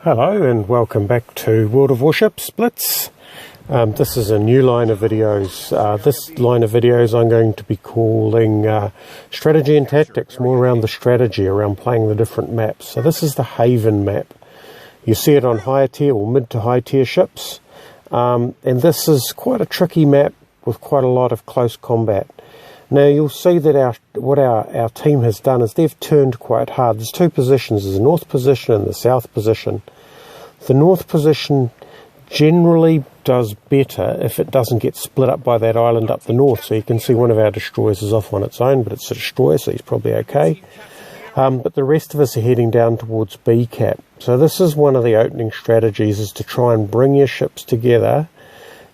Hello and welcome back to World of Warships Blitz. This is a new line of videos. This line of videos I'm going to be calling Strategy and Tactics, more around the strategy, around playing the different maps. So this is the Haven map. You see it on higher tier or mid to high tier ships. And this is quite a tricky map with quite a lot of close combat. Now you'll see that what our team has done is they've turned quite hard. There's two positions, there's the north position and the south position. The north position generally does better if it doesn't get split up by that island up the north. So you can see one of our destroyers is off on its own, but it's a destroyer, so he's probably okay. But the rest of us are heading down towards B cap. So this is one of the opening strategies, is to try and bring your ships together,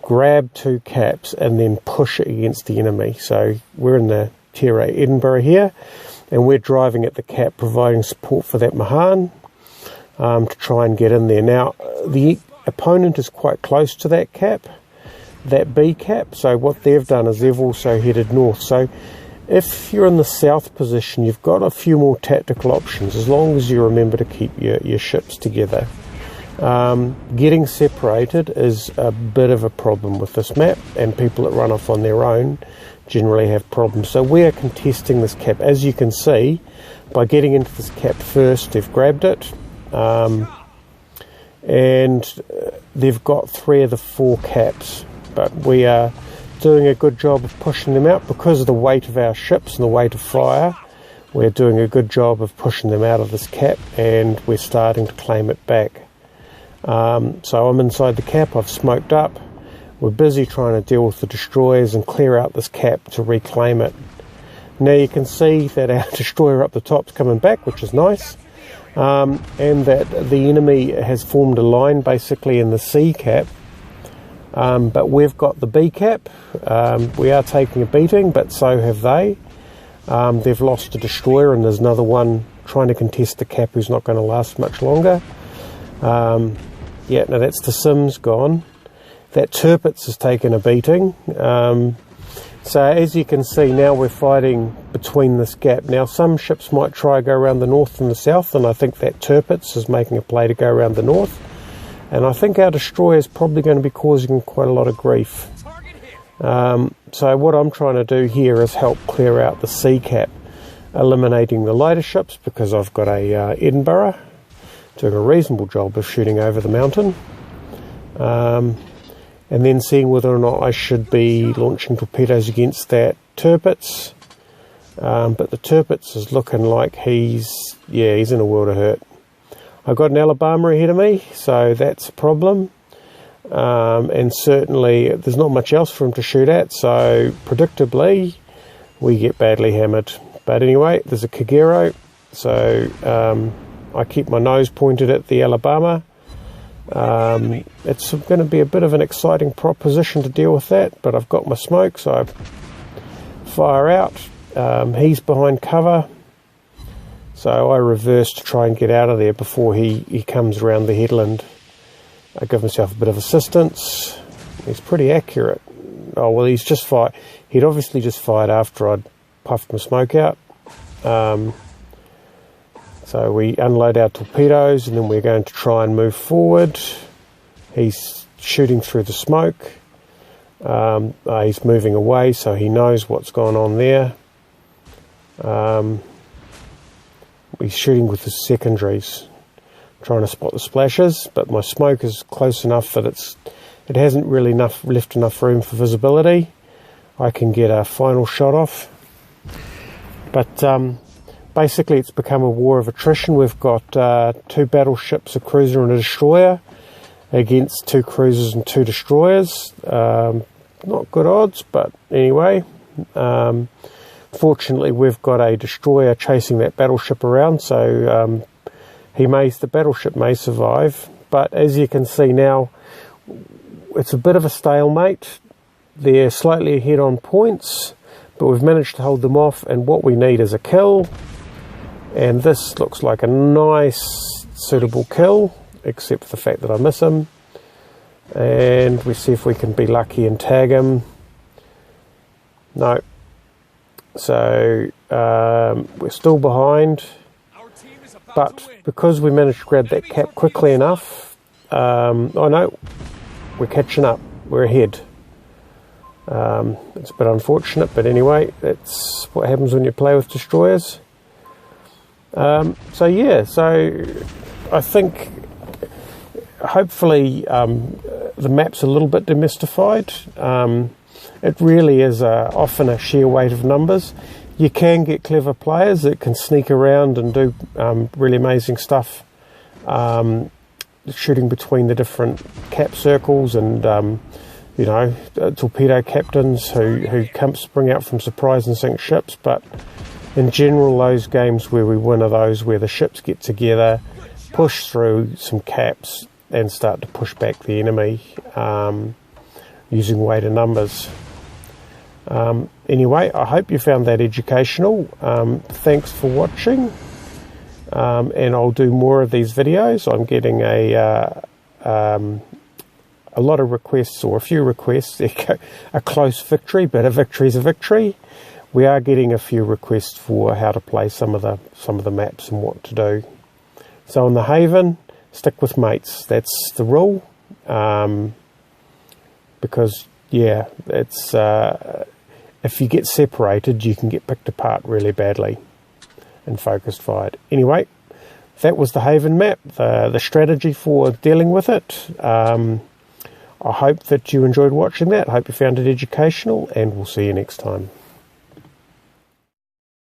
grab two caps and then push it against the enemy. So we're in the tier A Edinburgh here, and we're driving at the cap, providing support for that Mahan to try and get in there. Now the opponent is quite close to that cap, that B cap, so what they've done is they've also headed north. So if you're in the south position, you've got a few more tactical options, as long as you remember to keep your ships together. Getting separated is a bit of a problem with this map, and people that run off on their own generally have problems. So we are contesting this cap. As you can see, by getting into this cap first, they've grabbed it, and they've got 3 of the 4 caps, but we are doing a good job of pushing them out because of the weight of our ships and the weight of fire. We're doing a good job of pushing them out of this cap, and we're starting to claim it back. So I'm inside the cap, I've smoked up. We're busy trying to deal with the destroyers and clear out this cap to reclaim it. Now you can see that our destroyer up the top's coming back, which is nice, and that the enemy has formed a line basically in the C cap, but we've got the B cap. We are taking a beating, but so have they. They've lost a destroyer, and there's another one trying to contest the cap who's not going to last much longer. Yeah, now that's the Sims gone. That Tirpitz has taken a beating. So as you can see, now we're fighting between this gap. Now some ships might try to go around the north and the south, and I think that Tirpitz is making a play to go around the north. And I think our destroyer is probably going to be causing quite a lot of grief. So what I'm trying to do here is help clear out the C cap, eliminating the lighter ships, because I've got a Edinburgh doing a reasonable job of shooting over the mountain, and then seeing whether or not I should be launching torpedoes against that Tirpitz. But the Tirpitz is looking like he's in a world of hurt. I've got an Alabama ahead of me, so that's a problem, and certainly there's not much else for him to shoot at, so predictably we get badly hammered. But anyway, there's a Kagero, so I keep my nose pointed at the Alabama. It's going to be a bit of an exciting proposition to deal with that, but I've got my smoke, so I fire out. He's behind cover, so I reverse to try and get out of there before he comes around the headland. I give myself a bit of assistance. He's pretty accurate. Oh, well, he's just fired. He'd obviously just fired after I'd puffed my smoke out. So we unload our torpedoes, and then we're going to try and move forward. He's shooting through the smoke. He's moving away, so he knows what's going on there. He's shooting with his secondaries, trying to spot the splashes, but my smoke is close enough that it hasn't really left enough room for visibility. I can get a final shot off. But basically, it's become a war of attrition. We've got 2 battleships, a cruiser and a destroyer, against 2 cruisers and 2 destroyers. Not good odds, but anyway. Fortunately, we've got a destroyer chasing that battleship around, so the battleship may survive. But as you can see now, it's a bit of a stalemate. They're slightly ahead on points, but we've managed to hold them off, and what we need is a kill. And this looks like a nice, suitable kill, except for the fact that I miss him. And we see if we can be lucky and tag him. No. So, we're still behind. but because we managed to grab that cap quickly enough, I know we're catching up, we're ahead. It's a bit unfortunate, but anyway, that's what happens when you play with destroyers. So yeah, so I think hopefully the map's a little bit demystified. It really is often a sheer weight of numbers. You can get clever players that can sneak around and do really amazing stuff, shooting between the different cap circles, and you know, torpedo captains who come spring out from surprise and sink ships. But in general, those games where we win are those where the ships get together, push through some caps, and start to push back the enemy using weight of numbers. Anyway, I hope you found that educational. Thanks for watching, and I'll do more of these videos. I'm getting a lot of requests, or a few requests. A close victory, but a victory's a victory. We are getting a few requests for how to play some of the maps and what to do. So in the Haven, stick with mates. That's the rule. Because yeah, it's if you get separated, you can get picked apart really badly and focused fired. Anyway, that was the Haven map, the strategy for dealing with it. I hope that you enjoyed watching that. I hope you found it educational, and we'll see you next time.